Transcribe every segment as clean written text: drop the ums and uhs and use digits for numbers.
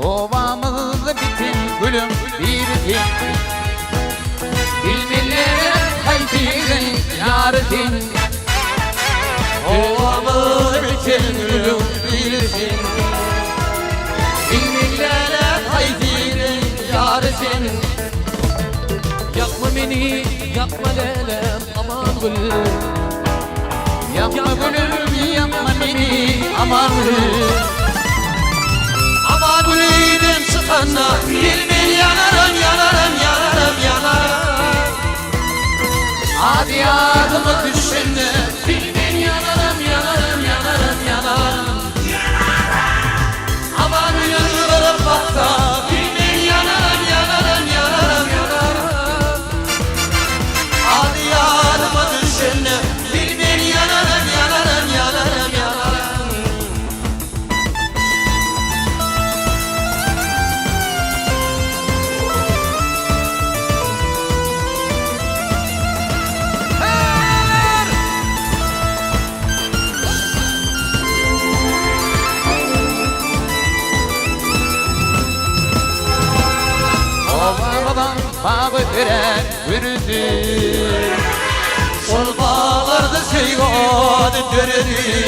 Ovamız bitin gülüm bir tin. Bilmillere haydirin yarıtin. Ovamız bitin gülüm bir tin. Bilmillere haydirin yarıtin. Yakma beni, yakma lelem, aman gülüm. Yapma gülüm, yapma beni, aman gülüm. Aman gülüm sıkanla, bilmin yanarım, yanarım, yanarım, yanarım. Hadi yardıma düşünme, Bilmin yanarım, yanarım, yanarım, yanarım. Aman gülüm varıp bakta, bilmin yanarım, yanarım, yanarım, yanarım. Hadi yardıma düşünme, bilmin yanarım, yanarım, yanarım, yanarım. Ovadan bağı gören yürüdü. Sol bağlarda seygadı döneri.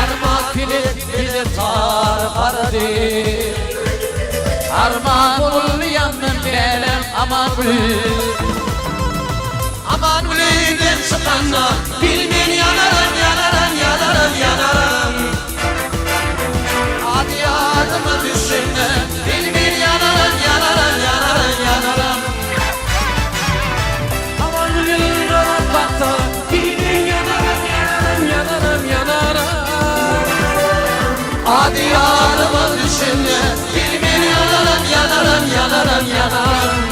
Arma bile tar paradı. Arman ol yandım bilelim aman gülüm. Aman gülüm sıkanla, bilmin yanarım, yanarım, yanarım, yanarım. Hadi yardıma düşünme, bilmin yanarım, yanarım, yanarım, yanarım. Aman gülüm yanarım bakta, bilmin yanarım, yanarım, yanarım, yanarım. Hadi yardıma düşünme, bilmin yanarım, yanarım, yanarım, yanarım.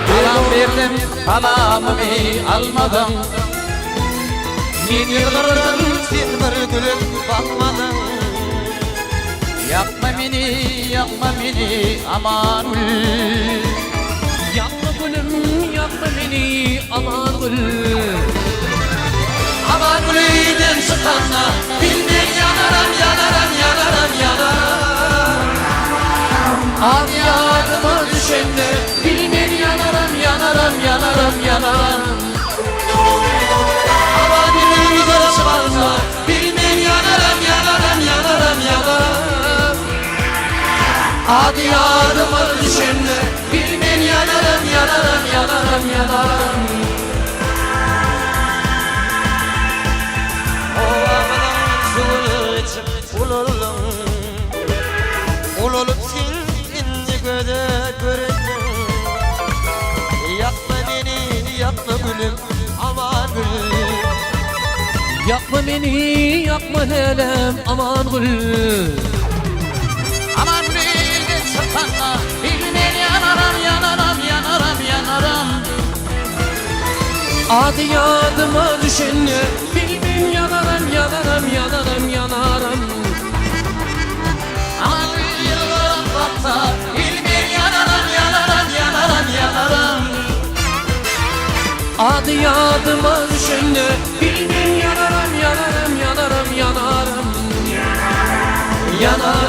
Salam verdim, salamımı almadım. Bin yıllardan sen bir gülüm bakmadın. Yapma beni aman gülüm. Yapma gülüm, yapma beni, aman gülüm. Aman gülüm sıkanla, bilmin yanarım, yanarım, yanarım, yanarım. Hadi yardıma düşende, bilmin yanarım, yanarım, yanarım, yanarım. Aman gülüm sıkanla, bilmin yanarım, yanarım, yanarım, yanarım. Hadi yardıma düşende, bilmin yanarım, yanarım, yanarım, yanarım. Ovamın suyunu içip ulalım. Ulup seni göze görelim. Yapma beni, yapma gülüm, aman gülüm. Yapma beni, yapma lelem, aman gülüm. Aman gülüm sıkanla, bilmem yanarım, yanarım, yanarım, yanarım. Hadi yardıma düşünme, bilmin yanarım, yanarım, yanarım, yanarım. Aman gülüm baksa, bilmem yanarım, yanarım, yanarım, yanarım. Hadi yardıma düşünme, bilmin yanarım, yanarım, yanarım, yanarım. Yanarım.